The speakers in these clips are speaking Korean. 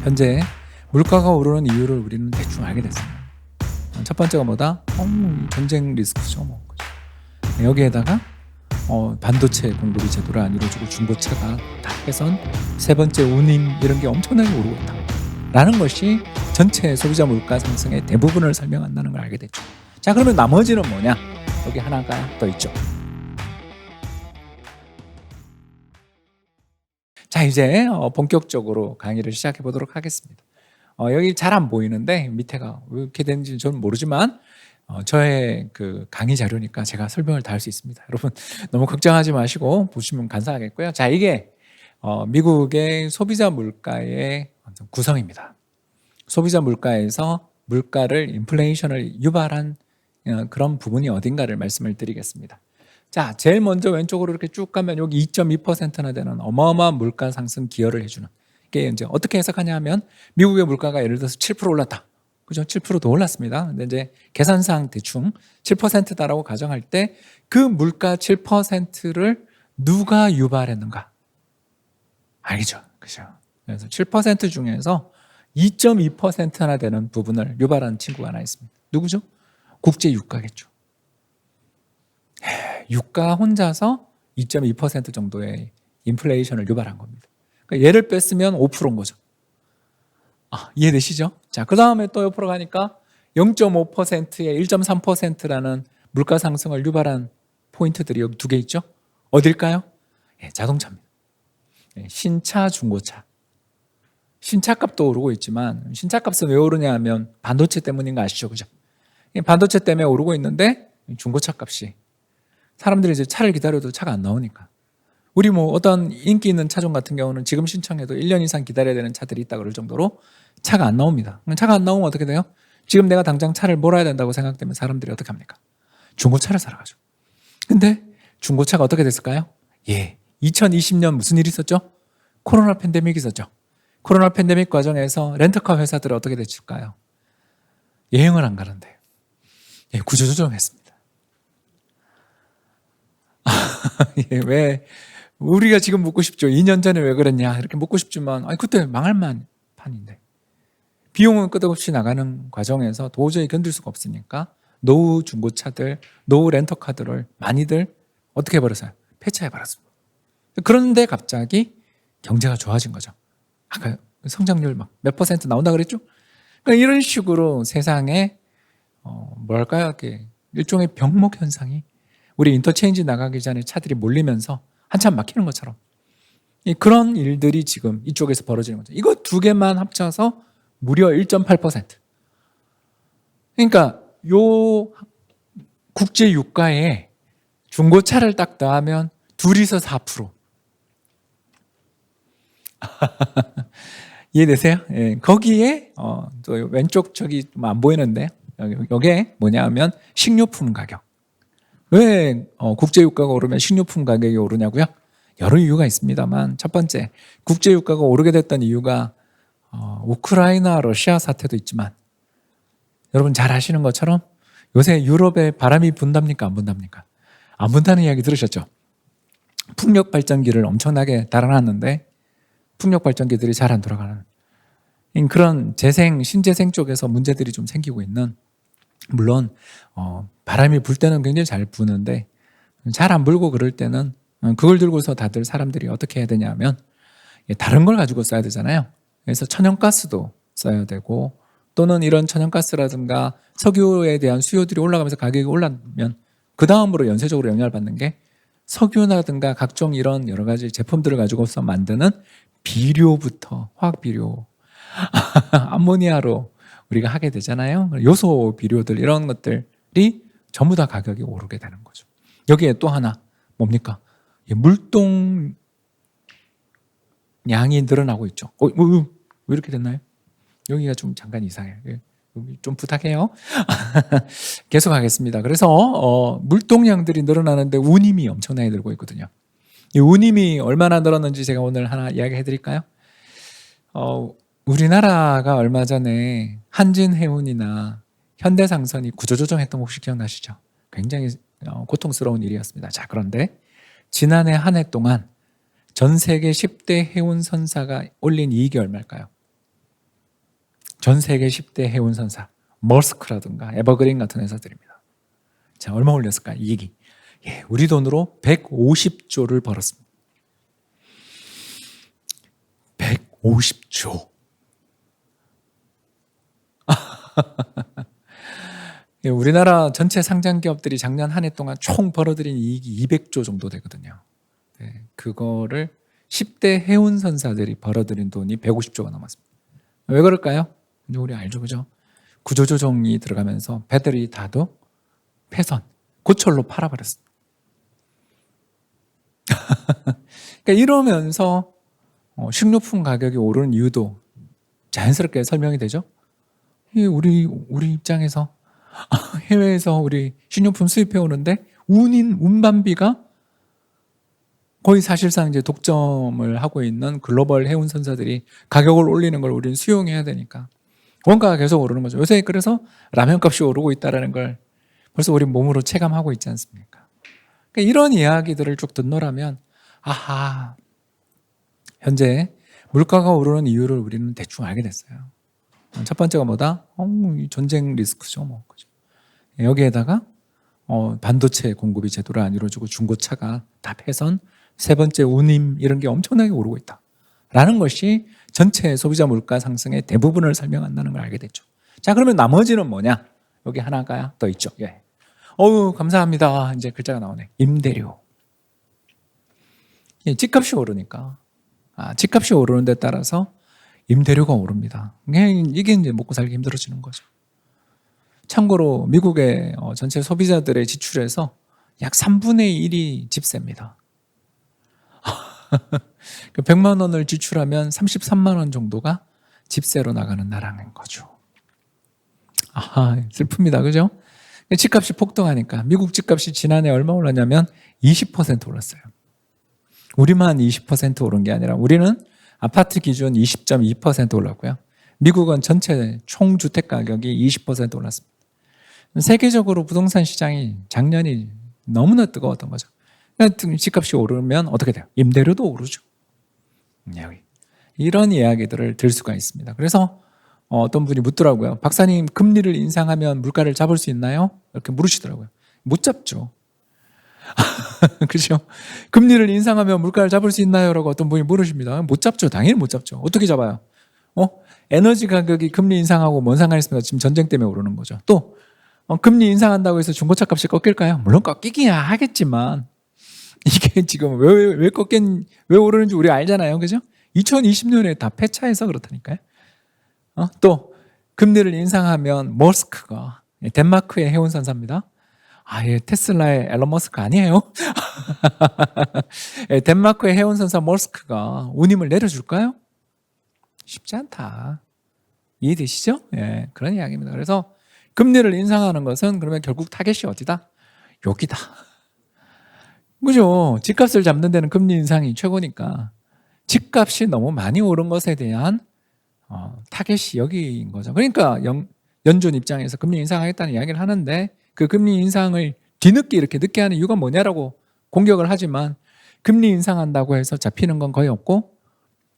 현재 물가가 오르는 이유를 우리는 대충 알게 됐습니다. 첫 번째가 뭐다? 전쟁 리스크죠. 그죠? 여기에다가 반도체 공급이 제대로 안 이루어지고 중고차가 다 해선, 세 번째 운임 이런 게 엄청나게 오르고 있다 라는 것이 전체 소비자 물가 상승의 대부분을 설명한다는 걸 알게 됐죠. 자, 그러면 나머지는 뭐냐? 여기 하나가 더 있죠. 자, 이제 본격적으로 강의를 시작해 보도록 하겠습니다. 여기 잘 안 보이는데 밑에가 왜 이렇게 되는지 저는 모르지만 저의 그 강의 자료니까 제가 설명을 다 할 수 있습니다. 여러분 너무 걱정하지 마시고 보시면 감사하겠고요. 자, 이게 미국의 소비자 물가의 구성입니다. 소비자 물가에서 물가를 인플레이션을 유발한 그런 부분이 어딘가를 말씀을 드리겠습니다. 자, 제일 먼저 왼쪽으로 이렇게 쭉 가면 여기 2.2%나 되는 어마어마한 물가 상승 기여를 해주는, 이게 이제 어떻게 해석하냐 하면 미국의 물가가 예를 들어서 7% 올랐다. 그죠? 7%더 올랐습니다. 근데 이제 계산상 대충 7%다라고 가정할 때 그 물가 7%를 누가 유발했는가? 알겠죠? 그죠? 그래서 7% 중에서 2.2%나 되는 부분을 유발한 친구가 하나 있습니다. 누구죠? 국제 유가겠죠. 유가 혼자서 2.2% 정도의 인플레이션을 유발한 겁니다. 그러니까 얘를 뺐으면 5%인 거죠. 이해되시죠? 자, 그 다음에 또 옆으로 가니까 0.5%에 1.3%라는 물가 상승을 유발한 포인트들이 여기 두 개 있죠? 어딜까요? 자동차입니다. 신차, 중고차. 신차 값도 오르고 있지만 신차 값은 왜 오르냐 하면 반도체 때문인 거 아시죠? 그죠? 반도체 때문에 오르고 있는데 중고차 값이, 사람들이 이제 차를 기다려도 차가 안 나오니까. 우리 어떤 인기 있는 차종 같은 경우는 지금 신청해도 1년 이상 기다려야 되는 차들이 있다 그럴 정도로 차가 안 나옵니다. 차가 안 나오면 어떻게 돼요? 지금 내가 당장 차를 몰아야 된다고 생각되면 사람들이 어떻게 합니까? 중고차를 사러 가죠. 근데 중고차가 어떻게 됐을까요? 2020년 무슨 일이 있었죠? 코로나 팬데믹이 있었죠. 코로나 팬데믹 과정에서 렌터카 회사들은 어떻게 됐을까요? 여행을 안 가는데 구조조정했습니다. 왜 우리가 지금 묻고 싶죠. 2년 전에 왜 그랬냐 이렇게 묻고 싶지만 그때 망할 판인데 비용은 끝없이 나가는 과정에서 도저히 견딜 수가 없으니까 노후 중고차들, 노후 렌터카들을 많이들 어떻게 해버렸어요? 폐차해버렸습니다. 그런데 갑자기 경제가 좋아진 거죠. 아까 성장률 몇 퍼센트 나온다 그랬죠? 그러니까 이런 식으로 세상에 뭐랄까요? 이렇게 일종의 병목 현상이, 우리 인터체인지 나가기 전에 차들이 몰리면서 한참 막히는 것처럼 그런 일들이 지금 이쪽에서 벌어지는 거죠. 이거 두 개만 합쳐서 무려 1.8%. 그러니까 요 국제 유가에 중고차를 딱 더하면 둘이서 4%. 이해되세요? 거기에 또 왼쪽 저기 좀 안 보이는데 여기에 뭐냐 하면 식료품 가격. 왜 국제유가가 오르면 식료품 가격이 오르냐고요? 여러 이유가 있습니다만 첫 번째, 국제유가가 오르게 됐던 이유가 우크라이나 러시아 사태도 있지만 여러분 잘 아시는 것처럼 요새 유럽에 바람이 분답니까? 안 분답니까? 안 분다는 이야기 들으셨죠? 풍력 발전기를 엄청나게 달아놨는데 풍력 발전기들이 잘 안 돌아가는 그런 신재생 쪽에서 문제들이 좀 생기고 있는, 물론 바람이 불 때는 굉장히 잘 부는데 잘 안 불고 그럴 때는 그걸 들고서 다들 사람들이 어떻게 해야 되냐면 다른 걸 가지고 써야 되잖아요. 그래서 천연가스도 써야 되고, 또는 이런 천연가스라든가 석유에 대한 수요들이 올라가면서 가격이 올라면 그 다음으로 연쇄적으로 영향을 받는 게 석유라든가 각종 이런 여러 가지 제품들을 가지고서 만드는 비료부터 화학 비료, 암모니아로 우리가 하게 되잖아요. 요소 비료들 이런 것들이 전부 다 가격이 오르게 되는 거죠. 여기에 또 하나 뭡니까? 물동 양이 늘어나고 있죠. 왜 이렇게 됐나요? 여기가 좀 잠깐 이상해요. 좀 부탁해요. 계속 하겠습니다. 그래서 물동량들이 늘어나는데 운임이 엄청나게 늘고 있거든요. 이 운임이 얼마나 늘었는지 제가 오늘 하나 이야기해 드릴까요? 우리나라가 얼마 전에 한진해운이나 현대상선이 구조조정했던 거 혹시 기억나시죠? 굉장히 고통스러운 일이었습니다. 자, 그런데 지난해 한 해 동안 전 세계 10대 해운선사가 올린 이익이 얼마일까요? 전 세계 10대 해운선사 머스크라든가 에버그린 같은 회사들입니다. 자, 얼마 올렸을까? 이익이. 예, 우리 돈으로 150조를 벌었습니다. 150조. 예, 우리나라 전체 상장 기업들이 작년 한 해 동안 총 벌어들인 이익이 200조 정도 되거든요. 네, 그거를 10대 해운선사들이 벌어들인 돈이 150조가 넘었습니다. 왜 그럴까요? 우리 알죠, 그죠? 구조조정이 들어가면서 배들이 다도 폐선, 고철로 팔아버렸습니다. 그러니까 이러면서 식료품 가격이 오르는 이유도 자연스럽게 설명이 되죠. 우리 입장에서 해외에서 우리 식료품 수입해 오는데 운반비가 거의 사실상 이제 독점을 하고 있는 글로벌 해운선사들이 가격을 올리는 걸 우리는 수용해야 되니까 원가가 계속 오르는 거죠. 요새 그래서 라면값이 오르고 있다는 걸 벌써 우리 몸으로 체감하고 있지 않습니까? 그러니까 이런 이야기들을 쭉 듣노라면 아하, 현재 물가가 오르는 이유를 우리는 대충 알게 됐어요. 첫 번째가 뭐다? 전쟁 리스크죠. 뭐. 여기에다가 반도체 공급이 제대로 안 이루어지고 중고차가 다 폐선, 세 번째 운임 이런 게 엄청나게 오르고 있다라는 것이 전체 소비자 물가 상승의 대부분을 설명한다는 걸 알게 됐죠. 자, 그러면 나머지는 뭐냐? 여기 하나가 더 있죠. 예. 감사합니다. 이제 글자가 나오네. 임대료. 예, 집값이 오르니까. 집값이 오르는 데 따라서 임대료가 오릅니다. 이게 이제 먹고 살기 힘들어지는 거죠. 참고로 미국의 전체 소비자들의 지출에서 약 3분의 1이 집세입니다. 100만 원을 지출하면 33만 원 정도가 집세로 나가는 나라인 거죠. 아하, 슬픕니다. 그죠? 집값이 폭등하니까 미국 집값이 지난해 얼마 올랐냐면 20% 올랐어요. 우리만 20% 오른 게 아니라 우리는 아파트 기준 20.2% 올랐고요. 미국은 전체 총주택 가격이 20% 올랐습니다. 세계적으로 부동산 시장이 작년이 너무나 뜨거웠던 거죠. 집값이 오르면 어떻게 돼요? 임대료도 오르죠. 이런 이야기들을 들 수가 있습니다. 그래서 어떤 분이 묻더라고요. 박사님, 금리를 인상하면 물가를 잡을 수 있나요? 이렇게 물으시더라고요. 못 잡죠. 그렇죠? 금리를 인상하면 물가를 잡을 수 있나요? 라고 어떤 분이 물으십니다. 못 잡죠. 당연히 못 잡죠. 어떻게 잡아요? 에너지 가격이 금리 인상하고 뭔 상관이 있습니까? 지금 전쟁 때문에 오르는 거죠. 또 금리 인상한다고 해서 중고차 값이 꺾일까요? 물론 꺾이기야 하겠지만 이게 지금 왜 오르는지 우리 알잖아요. 그죠? 2020년에 다 폐차해서 그렇다니까요. 또 금리를 인상하면 머스크가 덴마크의 해운선사입니다. 테슬라의 앨런 머스크 아니에요? 덴마크의 해운선사 머스크가 운임을 내려줄까요? 쉽지 않다. 이해되시죠? 예, 그런 이야기입니다. 그래서 금리를 인상하는 것은 그러면 결국 타겟이 어디다? 여기다. 그죠? 집값을 잡는 데는 금리 인상이 최고니까 집값이 너무 많이 오른 것에 대한 타겟이 여기인 거죠. 그러니까 연준 입장에서 금리 인상하겠다는 이야기를 하는데 그 금리 인상을 뒤늦게 이렇게 늦게 하는 이유가 뭐냐라고 공격을 하지만 금리 인상한다고 해서 잡히는 건 거의 없고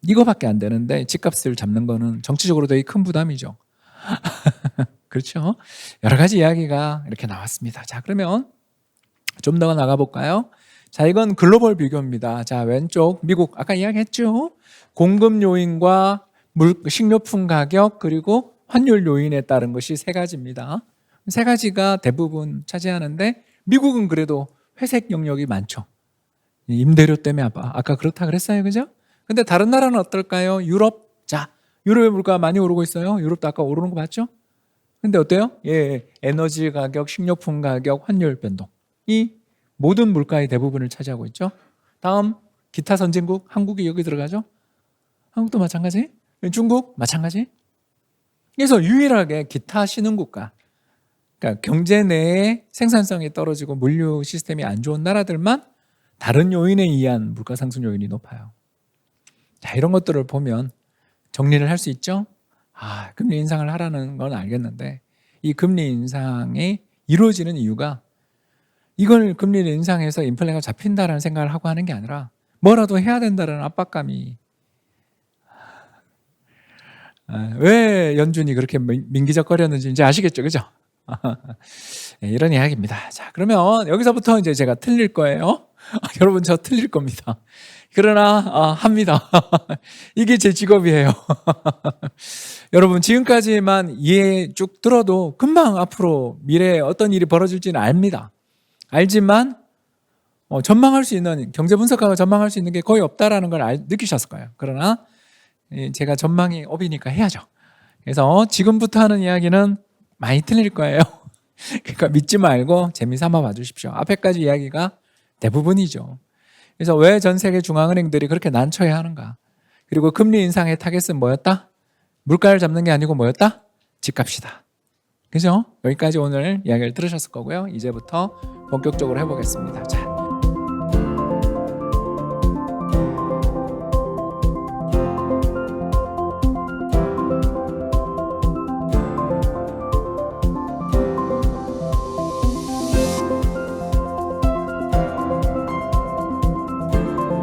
이거밖에 안 되는데 집값을 잡는 거는 정치적으로 되게 큰 부담이죠. 그렇죠? 여러 가지 이야기가 이렇게 나왔습니다. 자, 그러면 좀 더 나가볼까요? 자, 이건 글로벌 비교입니다. 자, 왼쪽 미국 아까 이야기했죠? 공급 요인과 식료품 가격 그리고 환율 요인에 따른 것이 세 가지입니다. 세 가지가 대부분 차지하는데 미국은 그래도 회색 영역이 많죠. 임대료 때문에 아까 그렇다 그랬어요. 그죠? 근데 다른 나라는 어떨까요? 유럽. 자, 유럽의 물가가 많이 오르고 있어요. 유럽도 아까 오르는 거 봤죠? 근데 어때요? 예, 에너지 가격, 식료품 가격, 환율 변동. 이 모든 물가의 대부분을 차지하고 있죠. 다음 기타 선진국, 한국이 여기 들어가죠. 한국도 마찬가지. 중국 마찬가지. 그래서 유일하게 기타 신흥국가, 그러니까 경제 내에 생산성이 떨어지고 물류 시스템이 안 좋은 나라들만 다른 요인에 의한 물가 상승 요인이 높아요. 자, 이런 것들을 보면 정리를 할 수 있죠. 금리 인상을 하라는 건 알겠는데 이 금리 인상이 이루어지는 이유가 이걸 금리를 인상해서 인플레가 잡힌다라는 생각을 하고 하는 게 아니라 뭐라도 해야 된다는 압박감이 왜 연준이 그렇게 민기적거렸는지 이제 아시겠죠, 그죠? 네, 이런 이야기입니다. 자, 그러면 여기서부터 이제 제가 틀릴 거예요. 여러분 저 틀릴 겁니다. 그러나 합니다. 이게 제 직업이에요. 여러분 지금까지만 이해 쭉 들어도 금방 앞으로 미래에 어떤 일이 벌어질지는 압니다. 알지만 전망할 수 있는, 경제 분석가가 전망할 수 있는 게 거의 없다라는 걸 느끼셨을 거예요. 그러나 제가 전망이 업이니까 해야죠. 그래서 지금부터 하는 이야기는 많이 틀릴 거예요. 그러니까 믿지 말고 재미삼아 봐주십시오. 앞에까지 이야기가 대부분이죠. 그래서 왜 전 세계 중앙은행들이 그렇게 난처해 하는가? 그리고 금리 인상의 타겟은 뭐였다? 물가를 잡는 게 아니고 뭐였다? 집값이다. 그죠? 여기까지 오늘 이야기를 들으셨을 거고요. 이제부터 본격적으로 해보겠습니다. 자,